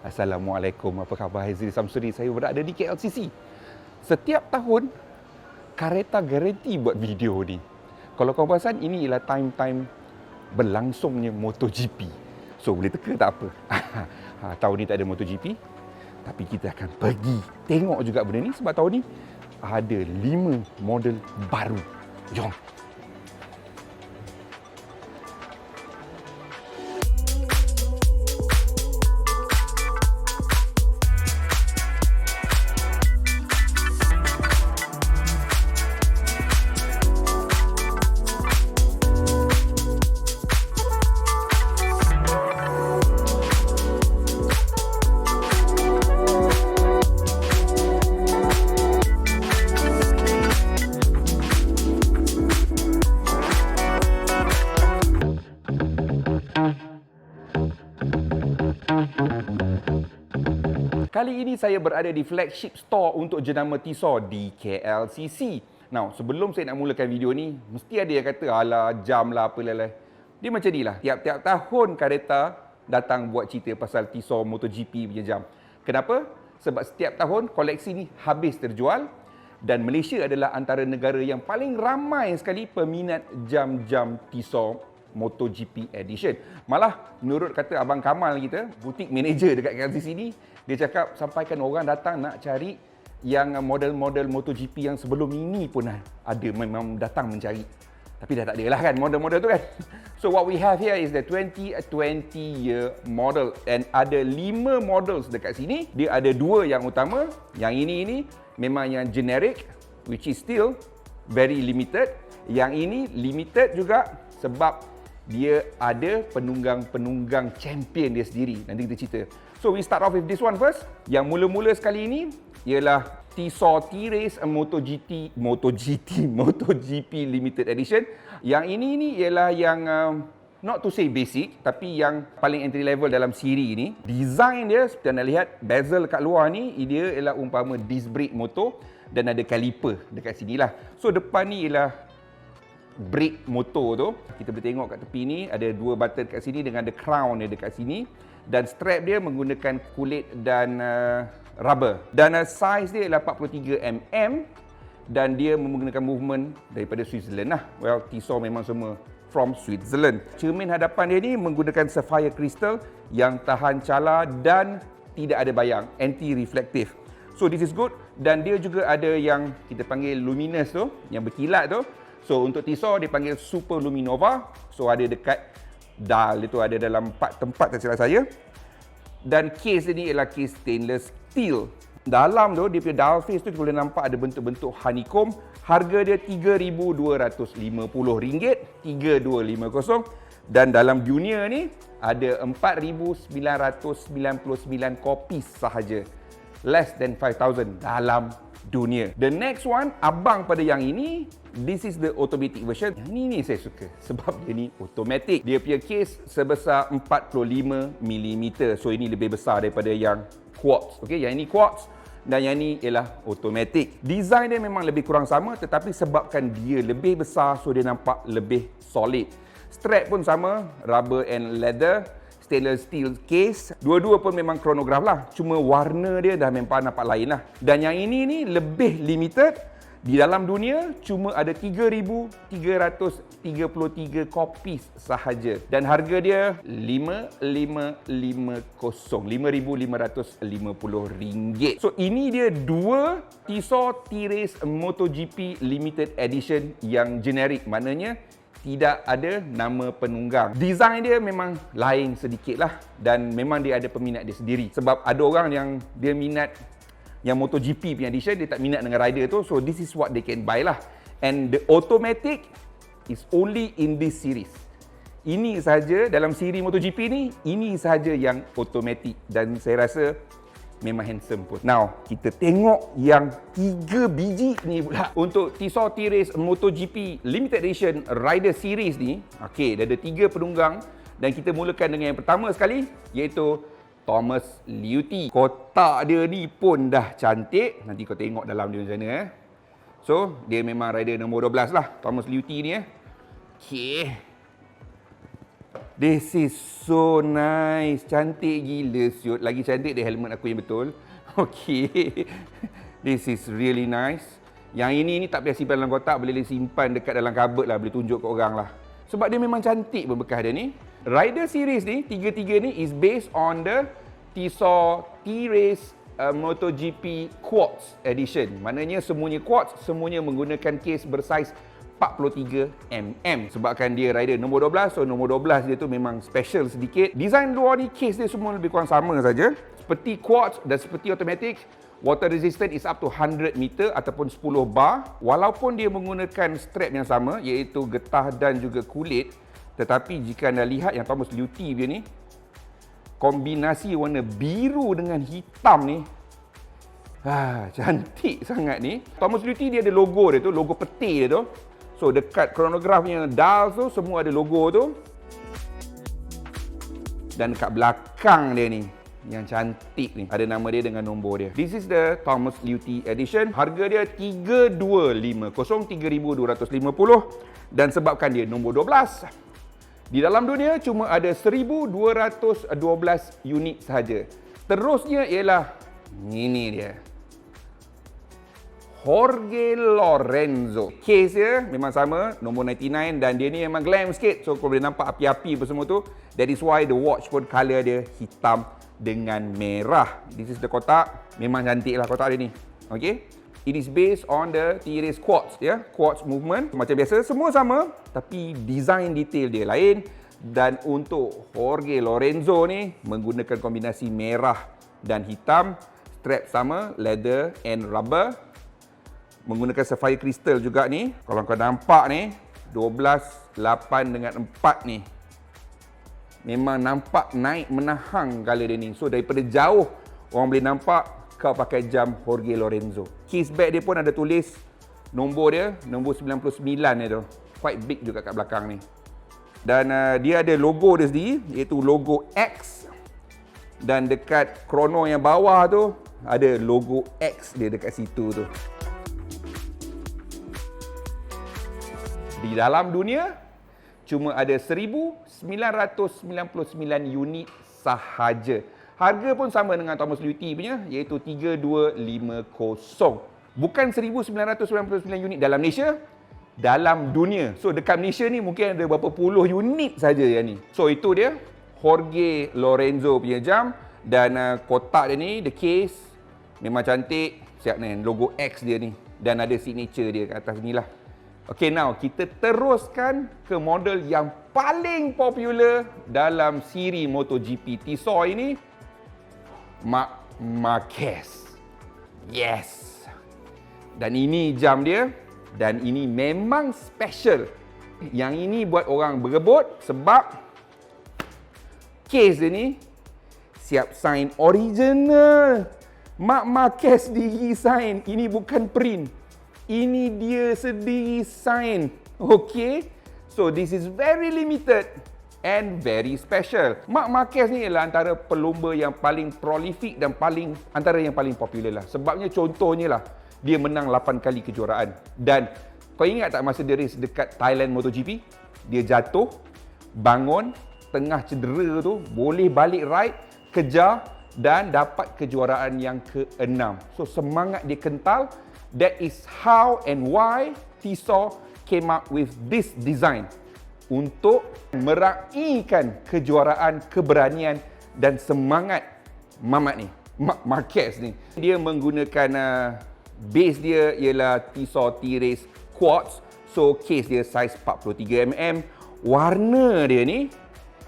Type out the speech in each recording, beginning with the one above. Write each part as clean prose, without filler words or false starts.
Assalamualaikum, apa khabar? Haizri Samsuri, saya berada di KLCC. Setiap tahun, Careta garanti buat video ni. Kalau kau perasan, ini ialah time-time berlangsungnya MotoGP. So, boleh teka tak apa. Tahun ni tak ada MotoGP, tapi kita akan pergi tengok juga benda ni sebab tahun ni ada 5 model baru. Jom! Kali ini saya berada di flagship store untuk jenama Tissot di KLCC. Now, sebelum saya nak mulakan video ni, mesti ada yang kata, alah, jam lah, apalah. Dia macam ni lah. Tiap-tiap tahun Careta datang buat cerita pasal Tissot MotoGP punya jam. Kenapa? Sebab setiap tahun koleksi ni habis terjual dan Malaysia adalah antara negara yang paling ramai sekali peminat jam-jam Tissot MotoGP Edition. Malah, menurut kata Abang Kamal kita, butik manager dekat KLCC ni, dia cakap sampaikan orang datang nak cari yang model-model MotoGP yang sebelum ini pun ada, memang datang mencari. Tapi dah tak ada lah kan model-model tu kan. So what we have here is the 2020 year model and ada 5 models dekat sini. Dia ada 2 yang utama. Yang ini memang yang generic which is still very limited. Yang ini limited juga sebab dia ada penunggang-penunggang champion dia sendiri. Nanti kita cerita. So we start off with this one first. Yang mula-mula sekali ini ialah Tissot T-Race MotoGP Limited Edition. Yang ini ialah yang not to say basic, tapi yang paling entry level dalam siri ini. Design dia seperti anda lihat, bezel kat luar ni dia ialah umpama disc brake motor dan ada caliper dekat sinilah. So depan ni ialah brake motor tu. Kita boleh tengok kat tepi ni ada 2 button kat sini dengan ada crown dia dekat sini. Dan strap dia menggunakan kulit dan rubber. Dan size dia ialah 43mm dan dia menggunakan movement daripada Switzerland lah. Well, Tissot memang semua from Switzerland. Cermin hadapan dia ni menggunakan sapphire crystal yang tahan cala dan tidak ada bayang, anti-reflective. So this is good. Dan dia juga ada yang kita panggil luminous tu, yang berkilat tu. So untuk Tissot dia panggil Super Luminova. So ada dekat dial itu ada dalam 4 tempat tak silap saya. Dan case ni ialah case stainless steel. Dalam tu dia punya dial face tu kita boleh nampak ada bentuk-bentuk honeycomb. Harga dia RM3,250, 3250. Dan dalam dunia ni ada 4,999 kopi sahaja. Less than 5,000 dalam dunia. The next one, abang pada yang ini, this is the automatic version. Yang ni saya suka sebab dia ni automatic. Dia punya case sebesar 45mm. So ini lebih besar daripada yang quartz. Okey, yang ini quartz dan yang ni ialah automatic. Design dia memang lebih kurang sama tetapi sebabkan dia lebih besar so dia nampak lebih solid. Strap pun sama, rubber and leather. Stainless steel case. Dua-dua pun memang chronograph lah. Cuma warna dia dah memang nampak lain lah. Dan yang ini ni lebih limited. Di dalam dunia cuma ada 3,333 kopi sahaja. Dan harga dia RM5,550. So ini dia 2 Tissot T-Race MotoGP Limited Edition yang generic. Maknanya tidak ada nama penunggang. Design dia memang lain sedikit lah dan memang dia ada peminat dia sendiri. Sebab ada orang yang dia minat yang MotoGP punya edition, dia tak minat dengan rider tu. So this is what they can buy lah. And the automatic is only in this series. Ini sahaja dalam siri MotoGP ni, ini sahaja yang automatic dan saya rasa memang handsome pun. Now, kita tengok yang 3 biji ni pula. Untuk Tissot T-Race MotoGP Limited Edition Rider Series ni, okey, dia ada 3 penunggang dan kita mulakan dengan yang pertama sekali iaitu Thomas Liuti. Kotak dia ni pun dah cantik. Nanti kau tengok dalam dia macam mana So, dia memang rider nombor 12 lah, Thomas Liuti ni Okey. This is so nice. Cantik gila siut. Lagi cantik dari helmet aku yang betul. Okay. This is really nice. Yang ini tak payah simpan dalam kotak. Boleh simpan dekat dalam cupboard lah. Boleh tunjuk ke orang lah. Sebab dia memang cantik pun bekas dia ni. Rider series ni, tiga-tiga ni is based on the Tissot T-Race MotoGP Quartz Edition. Maknanya semuanya quartz, semuanya menggunakan case bersaiz 43mm. Sebabkan dia rider nombor 12, so nombor 12 dia tu memang special sedikit. Design luar ni, case dia semua lebih kurang sama saja. Seperti quartz dan seperti automatic, water resistant is up to 100 meter ataupun 10 bar. Walaupun dia menggunakan strap yang sama, iaitu getah dan juga kulit, tetapi jika anda lihat yang Thomas Luthi punya ni, kombinasi warna biru dengan hitam ni, cantik sangat ni. Thomas Luthi dia ada logo dia tu, logo peti dia tu. So dekat chronograph-nya dial tu semua ada logo tu. Dan dekat belakang dia ni, yang cantik ni, ada nama dia dengan nombor dia. This is the Thomas Luthi edition. Harga dia 3250, 3250, dan sebabkan dia nombor 12, di dalam dunia cuma ada 1212 unit sahaja. Terusnya ialah ini dia, Jorge Lorenzo. Case dia memang sama, nombor 99, dan dia ni memang glam sikit. So kau boleh nampak api-api apa semua tu. That is why the watch pun colour dia hitam dengan merah. This is the kotak. Memang cantik lah kotak dia ni. Okay. It is based on the T-Race Quartz, ya, Quartz movement. Macam biasa, semua sama, tapi design detail dia lain. Dan untuk Jorge Lorenzo ni, menggunakan kombinasi merah dan hitam. Strap sama, leather and rubber. Menggunakan sapphire crystal juga ni. Kalau kau nampak ni, 12, 8 dengan 4 ni, memang nampak naik menahang colour dia ni. So daripada jauh, orang boleh nampak kau pakai jam Jorge Lorenzo. Case bag dia pun ada tulis nombor dia, nombor 99 dia tu. Quite big juga kat belakang ni. Dan dia ada logo dia sendiri, iaitu logo X. Dan dekat chrono yang bawah tu, ada logo X dia dekat situ tu. Di dalam dunia, cuma ada 1999 unit sahaja. Harga pun sama dengan Thomas Luthi punya, iaitu 3250. Bukan 1999 unit dalam Malaysia, dalam dunia. So dekat Malaysia ni mungkin ada berapa puluh unit saja yang ni. So itu dia Jorge Lorenzo punya jam. Dan kotak dia ni, the case, memang cantik. Siap ni, logo X dia ni. Dan ada signature dia kat atas ni lah. Okay, now kita teruskan ke model yang paling popular dalam siri MotoGP Tissot ini, Marc Marquez. Yes. Dan ini jam dia. Dan ini memang special. Yang ini buat orang berebut sebab case dia ni siap sign original. Marc Marquez diri sign. Ini bukan print. Ini dia sendiri sign. Okay. So this is very limited and very special. Marc Marquez ni ialah antara pelumba yang paling prolific dan antara yang paling popular lah. Sebabnya contohnya lah, dia menang 8 kali kejuaraan. Dan kau ingat tak masa dia race dekat Thailand MotoGP, dia jatuh, bangun, tengah cedera tu, boleh balik ride, kejar dan dapat kejuaraan yang ke-6. So semangat dia kental. That is how and why Tissot came up with this design. Untuk meraihkan kejuaraan, keberanian dan semangat Mamat ni, Marc Marquez ni. Dia menggunakan base dia ialah Tissot T-Race Quartz. So case dia saiz 43mm. Warna dia ni,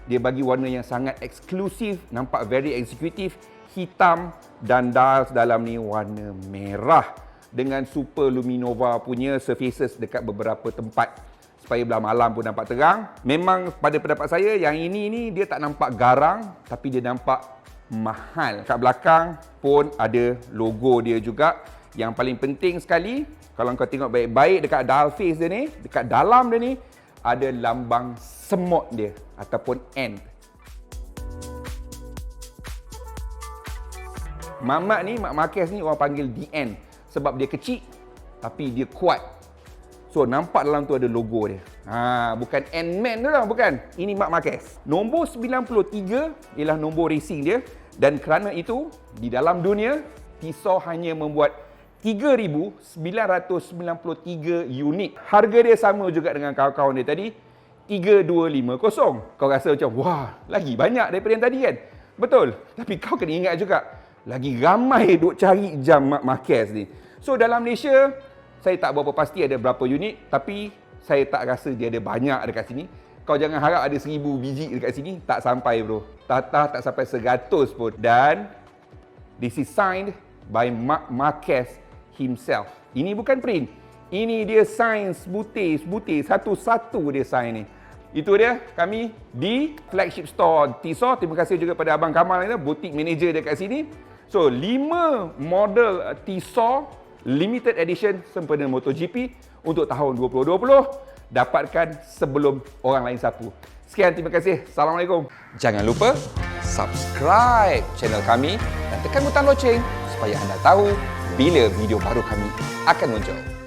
dia bagi warna yang sangat eksklusif, nampak very executive, hitam, dan dials dalam ni warna merah. Dengan Super Luminova punya surfaces dekat beberapa tempat, supaya belah malam pun nampak terang. Memang pada pendapat saya, yang ini ni dia tak nampak garang, tapi dia nampak mahal. Kat belakang pun ada logo dia juga. Yang paling penting sekali, kalau kau tengok baik-baik dekat dial face dia ni, dekat dalam dia ni, ada lambang semut dia ataupun ant. Mamat ni, Marc Marquez ni orang panggil The Ant sebab dia kecil tapi dia kuat. So nampak dalam tu ada logo dia. Bukan Ant-Man tu lah, bukan. Ini Marc Marquez. Nombor 93 ialah nombor racing dia. Dan kerana itu, di dalam dunia, Tissot hanya membuat 3,993 unit. Harga dia sama juga dengan kawan-kawan dia tadi, 3,250. Kau rasa macam, wah, lagi banyak daripada yang tadi kan? Betul. Tapi kau kena ingat juga, lagi ramai duk cari jam Marc Marquez ni. So, dalam Malaysia, saya tak berapa pasti ada berapa unit, tapi saya tak rasa dia ada banyak dekat sini. Kau jangan harap ada 1,000 biji dekat sini, tak sampai bro. Tak sampai 100 pun. Dan this is signed by Marc Marquez himself. Ini bukan print. Ini dia sign sebutir, satu-satu dia sign ni. Itu dia kami di flagship store Tissot. Terima kasih juga pada Abang Kamal ni, boutique manager dekat sini. So, 5 model Tissot limited edition sempena MotoGP untuk tahun 2020. Dapatkan sebelum orang lain sapu. Sekian, terima kasih. Assalamualaikum. Jangan lupa subscribe channel kami dan tekan butang loceng supaya anda tahu bila video baru kami akan muncul.